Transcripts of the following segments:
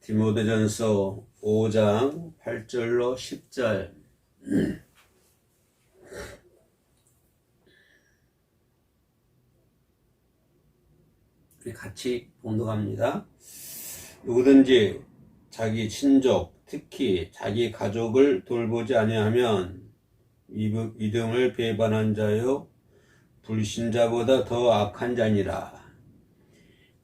디모데전서 5장 8절로 10절. 우리 같이 봉독합니다. 누구든지 자기 친족, 특히 자기 가족을 돌보지 아니하면 믿음을 배반한 자요 불신자보다 더 악한 자니라.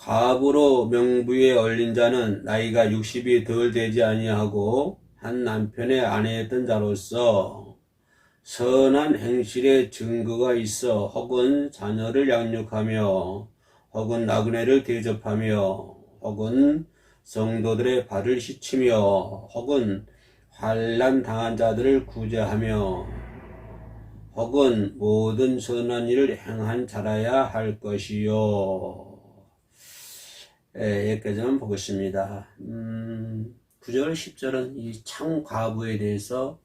과부로 명부에 얼린 자는 나이가 60이 덜 되지 아니하고 한 남편의 아내였던 자로서 선한 행실의 증거가 있어 혹은 자녀를 양육하며 혹은 나그네를 대접하며 혹은 성도들의 발을 씻히며 혹은 환난 당한 자들을 구제하며 혹은 모든 선한 일을 행한 자라야 할 것이요. 여기까지 한번 보겠습니다. 9절, 10절은 이 창과부에 대해서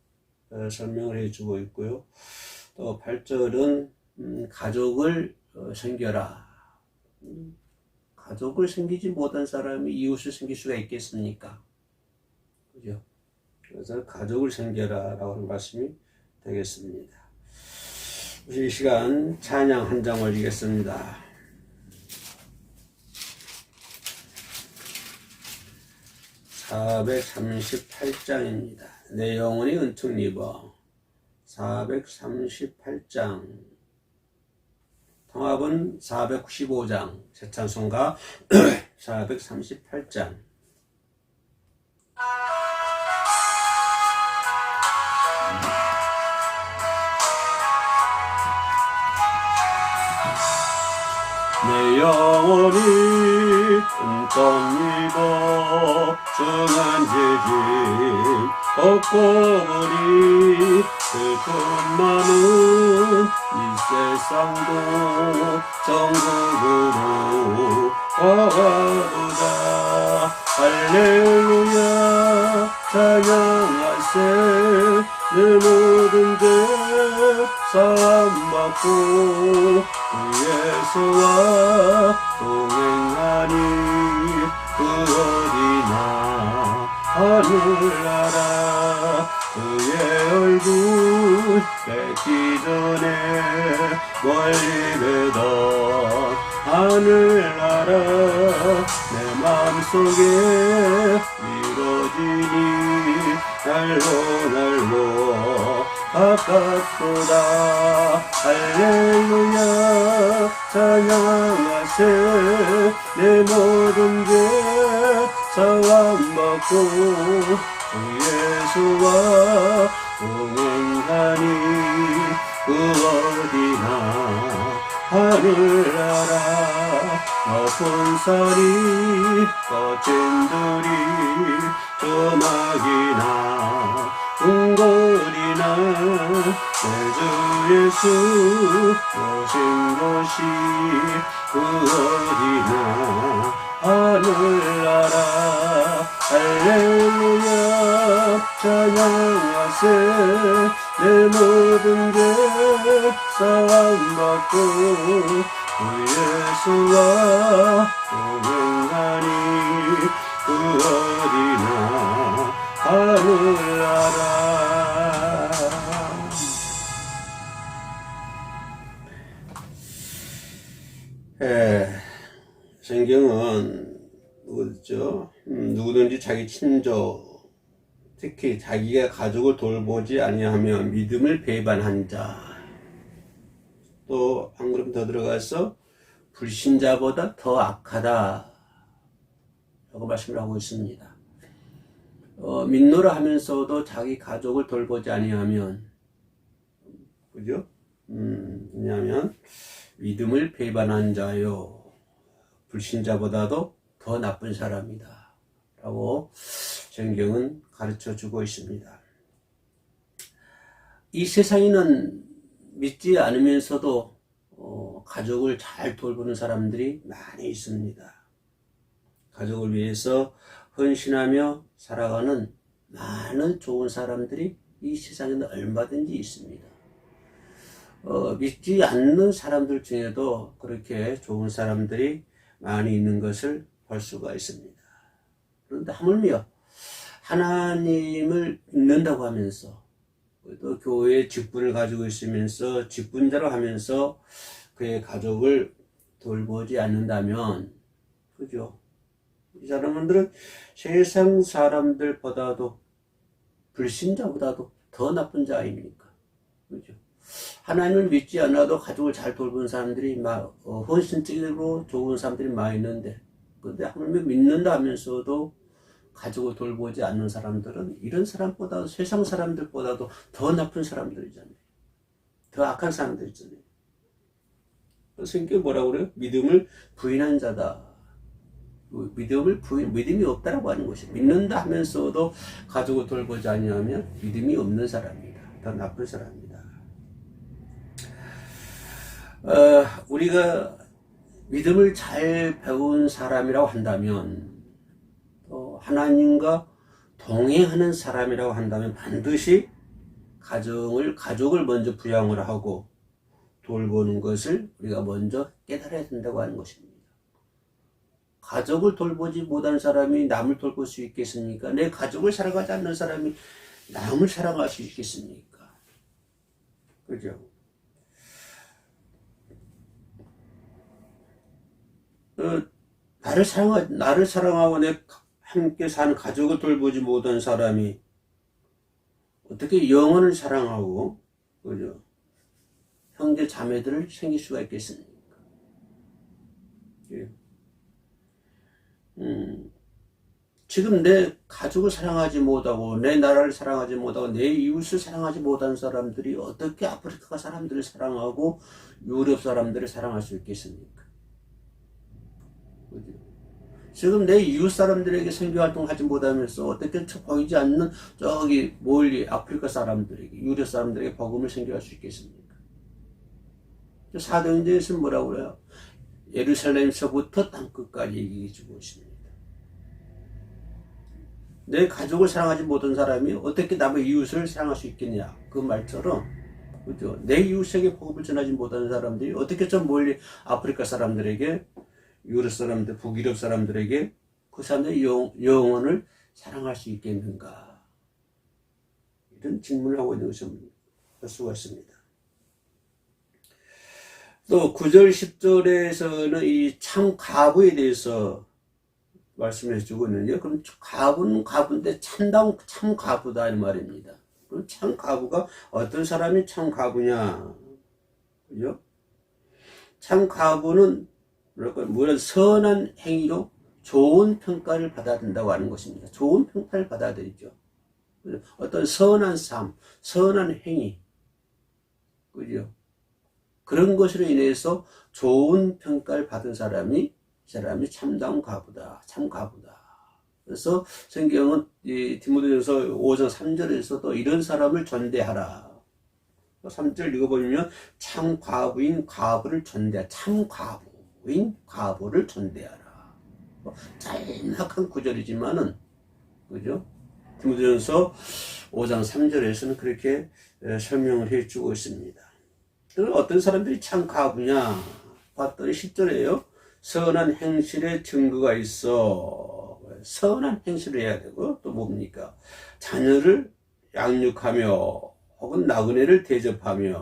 설명을 해주고 있고요. 또 8절은 가족을 섬겨라. 가족을 섬기지 못한 사람이 이웃을 섬길 수가 있겠습니까? 그죠? 그래서 가족을 섬겨라 라고 하는 말씀이 되겠습니다. 이 시간 찬양 한 장 올리겠습니다. 438장입니다. 내 영혼이 은총 입어. 438장. 통합은 495장. 새찬송가 438장. 내 영혼이 은총 입어 중한 죄짐 벗고 보니 슬픈 마음은 이 세상도 천국으로 가보다. 할렐루야 찬양하세. 내 모든 죄 사함받고 주 예수와 동행하니 그 어디나 하늘나라. 그의 얼굴 뵙기 전에 멀리 뵈던 하늘나라 내 마음속에 이루어지니 날로 날로 가깝도다. 할렐루야 찬양하세. 내 모든 죄 사함받고 주 예수와 동행하니 그 어디나 하늘나라. 높은 산이 거친 들이 조막이나 궁궐이나 내 주 예수 오신 곳이 그 어디나 하늘나라. 할렐루야 찬양하세. 내 모든 죄 사함받고 주 예수와 동행하니 그 어디나 하늘나라. 성경은 누구든지 자기 친족, 특히 자기가 가족을 돌보지 아니하면 믿음을 배반한 자, 또 한 걸음 더 들어가서 불신자보다 더 악하다 라고 말씀을 하고 있습니다. 믿노라 하면서도 자기 가족을 돌보지 아니하면, 그죠? 왜냐하면 믿음을 배반한 자요 불신자보다도 더 나쁜 사람이다 라고 성경은 가르쳐 주고 있습니다. 이 세상에는 믿지 않으면서도 가족을 잘 돌보는 사람들이 많이 있습니다. 가족을 위해서 헌신하며 살아가는 많은 좋은 사람들이 이 세상에는 얼마든지 있습니다. 믿지 않는 사람들 중에도 그렇게 좋은 사람들이 많이 있는 것을 볼 수가 있습니다. 그런데 하물며 하나님을 믿는다고 하면서 또 교회의 직분을 가지고 있으면서 직분자로 하면서 그의 가족을 돌보지 않는다면, 그죠? 이 사람들은 세상 사람들보다도, 불신자보다도 더 나쁜 자 아닙니까? 그죠? 하나님을 믿지 않아도 가족을 잘 돌보는 사람들이 헌신적으로 좋은 사람들이 많이 있는데, 근데 하나님을 믿는다 하면서도 가족을 돌보지 않는 사람들은 이런 사람보다, 세상 사람들보다도 더 나쁜 사람들이잖아요. 더 악한 사람들이잖아요. 성경이 뭐라고 그래요? 믿음을 부인한 자다. 믿음이 없다라고 하는 것이, 믿는다 하면서도 가족을 돌보지 않으면 믿음이 없는 사람이다. 더 나쁜 사람이다. 우리가 믿음을 잘 배운 사람이라고 한다면, 또 하나님과 동행하는 사람이라고 한다면 반드시 가족을 먼저 부양을 하고 돌보는 것을 우리가 먼저 깨달아야 된다고 하는 것입니다. 가족을 돌보지 못한 사람이 남을 돌볼 수 있겠습니까? 내 가족을 사랑하지 않는 사람이 남을 사랑할 수 있겠습니까? 그죠? 나를 사랑하고 내 함께 사는 가족을 돌보지 못한 사람이 어떻게 영혼을 사랑하고, 그죠? 형제 자매들을 생길 수가 있겠습니까? 예. 지금 내 가족을 사랑하지 못하고, 내 나라를 사랑하지 못하고, 내 이웃을 사랑하지 못한 사람들이 어떻게 아프리카 사람들을 사랑하고 유럽 사람들을 사랑할 수 있겠습니까? 그죠? 지금 내 이웃 사람들에게 선교활동 하지 못하면서 어떻게 보이지 않는 저기 멀리 아프리카 사람들에게, 유럽 사람들에게 복음을 선교할 수 있겠습니까? 사도행전에서 뭐라고 그래요? 예루살렘서부터 땅끝까지 얘기해주고 있습니다. 내 가족을 사랑하지 못한 사람이 어떻게 남의 이웃을 사랑할 수 있겠냐, 그 말처럼, 그죠? 내 이웃에게 복음을 전하지 못하는 사람들이 어떻게 저 멀리 아프리카 사람들에게, 유럽 사람들, 북유럽 사람들에게 그 사람들의 영혼을 사랑할 수 있겠는가? 이런 질문을 하고 있는 것을 볼 수가 있습니다. 또 9절, 10절에서는 이 참 가부에 대해서 말씀해 주고 있는데요. 그럼 가부는 가부인데 참다운 참 가부다 이 말입니다. 그럼 참 가부가 어떤 사람이 참 가부냐? 그죠? 참 가부는 뭐랄까, 선한 행위로 좋은 평가를 받아야 된다고 하는 것입니다. 좋은 평가를 받아야 되죠. 어떤 선한 삶, 선한 행위, 그죠? 그런 것으로 인해서 좋은 평가를 받은 사람이 참다운 가부다, 참 가부다. 그래서 성경은 이 디모데전서 5장 3절에서도 이런 사람을 전대하라. 3절 읽어보면 참 과부인 가부를 전대하라. 참 과부인 가부를 전대하라. 짤막한 구절이지만은, 그죠? 디모데전서 5장 3절에서는 그렇게 설명을 해주고 있습니다. 어떤 사람들이 참 가부냐? 봤더니 10절에요. 선한 행실에 증거가 있어. 선한 행실을 해야 되고, 또 뭡니까? 자녀를 양육하며, 혹은 나그네를 대접하며,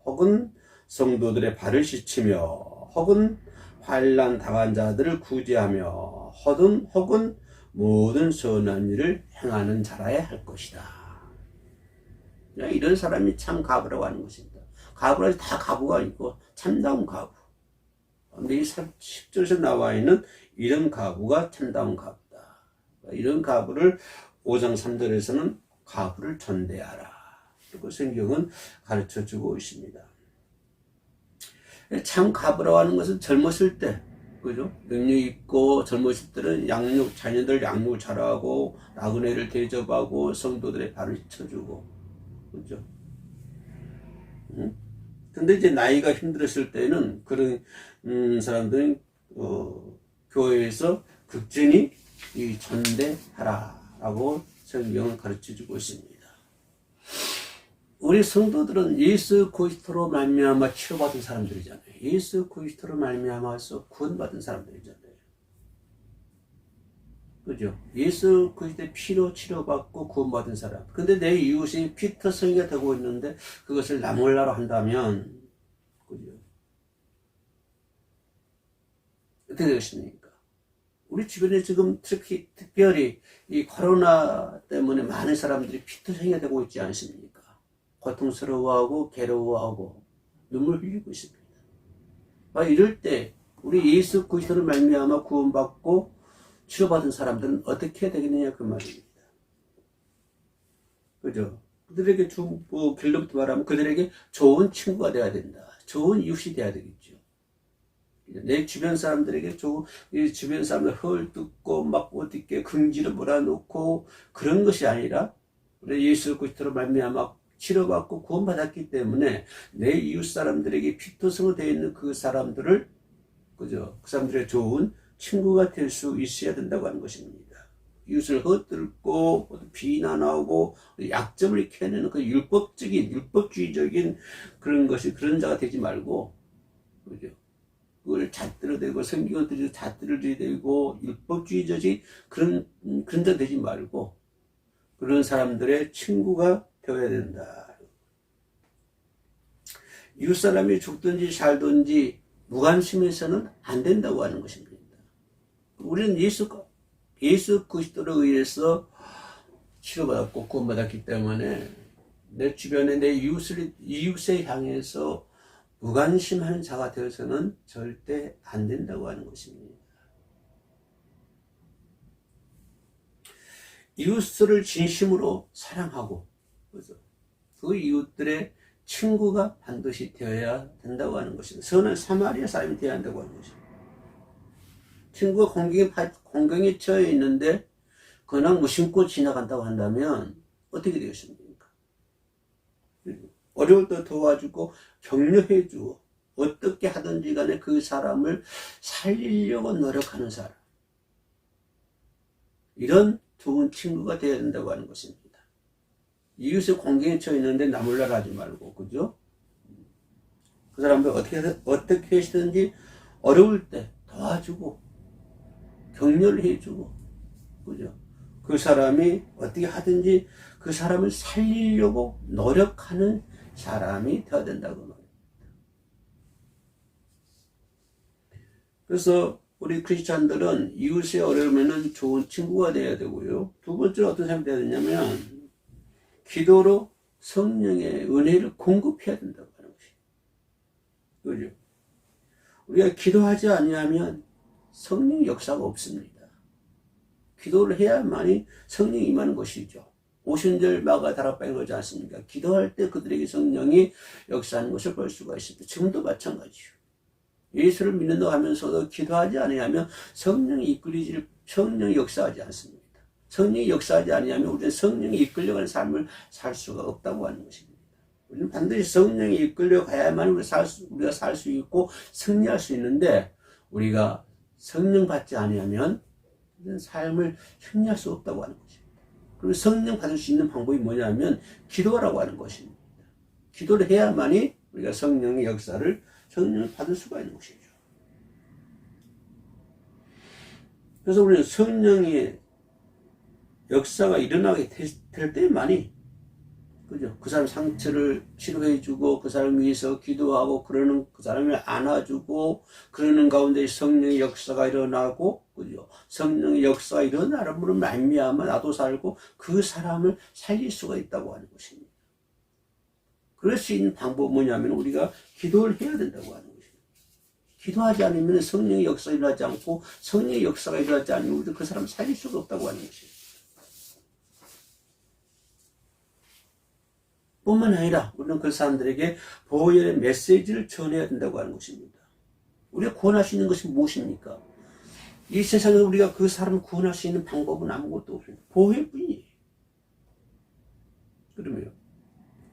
혹은 성도들의 발을 씻으며, 혹은 환난 당한 자들을 구제하며, 혹은 모든 선한 일을 행하는 자라야 할 것이다. 이런 사람이 참 가부라고 하는 것입니다. 가부라서 다 가부가 있고 참다운 가부. 근데 이 10절에서 나와 있는 이런 가부가 참다운 가부다. 이런 가부를 5장 3절에서는 가부를 전대하라. 그리고 성경은 가르쳐 주고 있습니다. 참 가부라고 하는 것은 젊었을 때, 그죠? 능력 있고 젊었을 때는 자녀들 양육을 잘하고 나그네를 대접하고 성도들의 발을 쳐주고, 그죠? 응? 근데 이제 나이가 힘들었을 때는 그런 사람들은 교회에서 극진히 전대하라라고 성경은 가르쳐주고 있습니다. 우리 성도들은 예수 그리스도로 말미암아 치료받은 사람들이잖아요. 예수 그리스도로 말미암아서 구원받은 사람들이잖아요. 그죠? 예수 그리스도의 피로 치료받고 구원받은 사람. 근데 내 이웃이 피터 성의가 되고 있는데 그것을 나 몰라로 한다면, 그죠? 어떻게 되겠습니까? 우리 주변에 지금 특별히 이 코로나 때문에 많은 사람들이 피터 성의가 되고 있지 않습니까? 고통스러워하고 괴로워하고 눈물 흘리고 있습니다. 이럴 때 우리 예수 그리스도를 말미암아 구원받고 치료받은 사람들은 어떻게 해야 되겠느냐 그 말입니다. 그죠? 그들에게 결론부터 말하면 그들에게 좋은 친구가 되어야 된다. 좋은 이웃이 되어야 되겠죠. 내 주변 사람들에게 주변 사람들 헐뜯고 막 어떻게 긍지를 몰아놓고 그런 것이 아니라 우리 예수 그리스도로 말미암아 치료받고 구원받았기 때문에 내 이웃 사람들에게 피토성으로 되어 있는 그 사람들을, 그죠? 그 사람들의 좋은 친구가 될 수 있어야 된다고 하는 것입니다. 이웃을 헛들고 비난하고 약점을 캐내는 그 율법주의적인 그런 자가 되지 말고, 그죠? 그걸 잣대로 대고 성경을 들이고 잣대를 들이대고 율법주의적인 그런 자 되지 말고 그런 사람들의 친구가 되어야 된다. 이웃 사람이 죽든지 살든지 무관심해서는 안 된다고 하는 것입니다. 우리는 예수 그리스도로 의해서 치료받았고 구원받았기 때문에 내 주변에 내 이웃에 향해서 무관심하는 자가 되어서는 절대 안 된다고 하는 것입니다. 이웃을 진심으로 사랑하고, 그죠? 그 이웃들의 친구가 반드시 되어야 된다고 하는 것입니다. 선한 사마리아 사람이 되어야 한다고 하는 것입니다. 친구가 공경에 처해 있는데 그냥 무심코 지나간다고 한다면 어떻게 되겠습니까? 어려울 때 도와주고 격려해주고 어떻게 하든지 간에 그 사람을 살리려고 노력하는 사람, 이런 좋은 친구가 되어야 된다고 하는 것입니다. 이웃의 공경에 처해 있는데 나 몰라라 하지 말고, 그죠? 그 사람들 어떻게 하시든지 어려울 때 도와주고 격려를 해주고, 그죠? 그 사람이 어떻게 하든지 그 사람을 살리려고 노력하는 사람이 되어야 된다고 말합니다. 그래서 우리 크리스찬들은 이웃의 어려우면은 좋은 친구가 되어야 되고요. 두 번째로 어떤 사람이 되어야 되냐면 기도로 성령의 은혜를 공급해야 된다고 하는 것이에요. 그죠? 우리가 기도하지 아니하면 성령 역사가 없습니다. 기도를 해야만이 성령이 임하는 것이죠. 오순절 마가 다락방에 그러지 않습니까? 기도할 때 그들에게 성령이 역사하는 것을 볼 수가 있습니다. 지금도 마찬가지요. 예수를 믿는다고 하면서도 기도하지 아니하면 성령이 역사하지 않습니다. 성령이 역사하지 아니하면 우리는 성령이 이끌려가는 삶을 살 수가 없다고 하는 것입니다. 우리는 반드시 성령이 이끌려가야만 우리가 살 수 있고 승리할 수 있는데, 우리가 성령 받지 아니하면 삶을 승리할 수 없다고 하는 것입니다. 그리고 성령 받을 수 있는 방법이 뭐냐면 기도라고 하는 것입니다. 기도를 해야만이 우리가 성령의 성령을 받을 수가 있는 것이죠. 그래서 우리는 성령의 역사가 일어나게 될 때만이, 그죠? 그 사람 상처를 치료해주고 그 사람 위해서 기도하고 그러는 그 사람을 안아주고 그러는 가운데 성령의 역사가 일어나고, 그죠? 성령의 역사가 일어나므로 말미암아 나도 살고 그 사람을 살릴 수가 있다고 하는 것입니다. 그럴 수 있는 방법은 뭐냐면 우리가 기도를 해야 된다고 하는 것입니다. 기도하지 않으면 성령의 역사가 일어나지 않고 성령의 역사가 일어나지 않으면 우리도 그 사람을 살릴 수가 없다고 하는 것입니다. 뿐만 아니라 우리는 그 사람들에게 보혈의 메시지를 전해야 된다고 하는 것입니다. 우리가 구원할 수 있는 것이 무엇입니까? 이 세상에 우리가 그 사람을 구원할 수 있는 방법은 아무것도 없습니다. 보혈뿐이에요. 그러면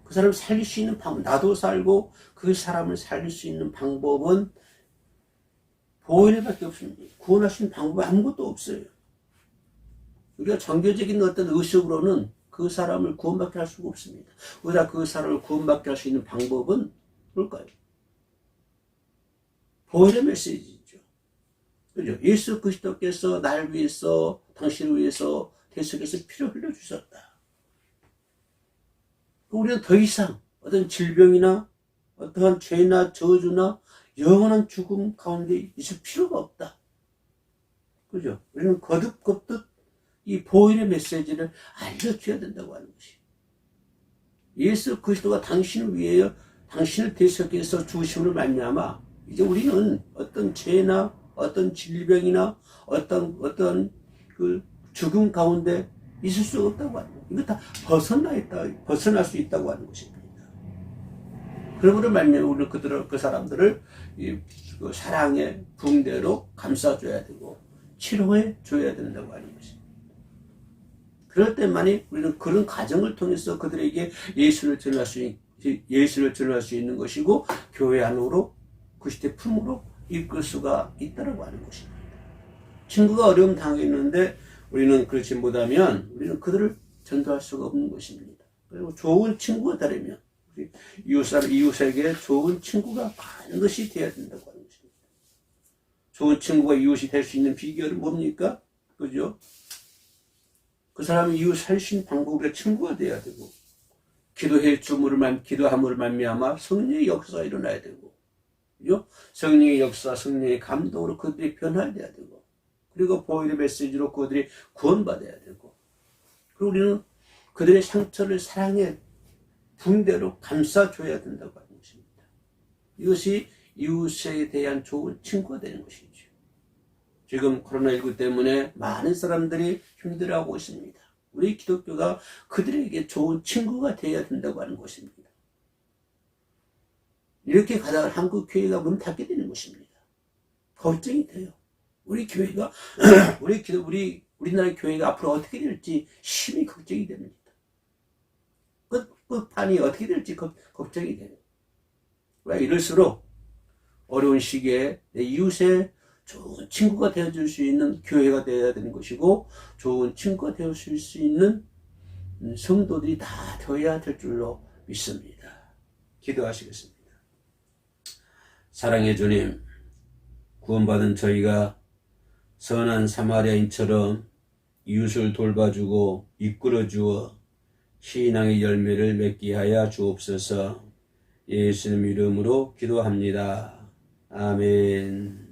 그 사람을 살릴 수 있는 방법, 나도 살고 그 사람을 살릴 수 있는 방법은 보혈밖에 없습니다. 구원할 수 있는 방법은 아무것도 없어요. 우리가 종교적인 어떤 의식으로는 그 사람을 구원받게 할 수가 없습니다. 우리가 그 사람을 구원받게 할 수 있는 방법은 뭘까요? 보혈의 메시지죠. 그죠? 예수 그리스도께서 날 위해서, 당신을 위해서 대속해서 피를 흘려주셨다. 우리는 더 이상 어떤 질병이나 어떠한 죄나 저주나 영원한 죽음 가운데 있을 필요가 없다. 그죠? 우리는 거듭 이 보혈의 메시지를 알려줘야 된다고 하는 것이. 예수 그리스도가 당신을 위하여 당신을 대속해서 죽으심으로 말미암아 이제 우리는 어떤 죄나 어떤 질병이나 어떤 그 죽음 가운데 있을 수 없다고 하는 거예요. 이거 다 벗어날 수 있다고 하는 것입니다. 그러므로 말미암아 우리는 그 사람들을 그 사랑의 붕대로 감싸줘야 되고 치료해 줘야 된다고 하는 것입니다. 그럴 때만이 우리는 그런 과정을 통해서 그들에게 예수를 전할 수 있는 것이고 교회 안으로 그리스도의 품으로 이끌 수가 있다고 하는 것입니다. 친구가 어려움 당했는데 우리는 그렇지 못하면 우리는 그들을 전도할 수가 없는 것입니다. 그리고 좋은 친구가 되려면 이웃에게 좋은 친구가 반드시 되어야 된다고 하는 것입니다. 좋은 친구가 이웃이 될 수 있는 비결은 뭡니까? 그죠? 그 사람이 이웃 살신 방법으로 친구가 되어야 되고 기도함으로 말미암아 성령의 역사가 일어나야 되고 그죠? 성령의 역사, 성령의 감동으로 그들이 변화돼야 되고 그리고 보혈의 메시지로 그들이 구원받아야 되고 그리고 우리는 그들의 상처를 사랑의 붕대로 감싸줘야 된다고 하는 것입니다. 이것이 이웃에 대한 좋은 친구가 되는 것이죠. 지금 코로나19 때문에 많은 사람들이 힘들어하고 있습니다. 우리 기독교가 그들에게 좋은 친구가 되어야 된다고 하는 것입니다. 이렇게 가다가 한국 교회가 문 닫게 되는 것입니다. 걱정이 돼요. 우리 교회가 우리나라 교회가 앞으로 어떻게 될지 심히 걱정이 됩니다. 끝판이 어떻게 될지 걱정이 돼요. 왜 이럴수록 어려운 시기에 내 이웃의 좋은 친구가 되어줄 수 있는 교회가 되어야 되는 것이고 좋은 친구가 되어줄 수 있는 성도들이 다 되어야 될 줄로 믿습니다. 기도하시겠습니다. 사랑의 주님, 구원받은 저희가 선한 사마리아인처럼 이웃을 돌봐주고 이끌어주어 신앙의 열매를 맺게 하여 주옵소서. 예수님 이름으로 기도합니다. 아멘.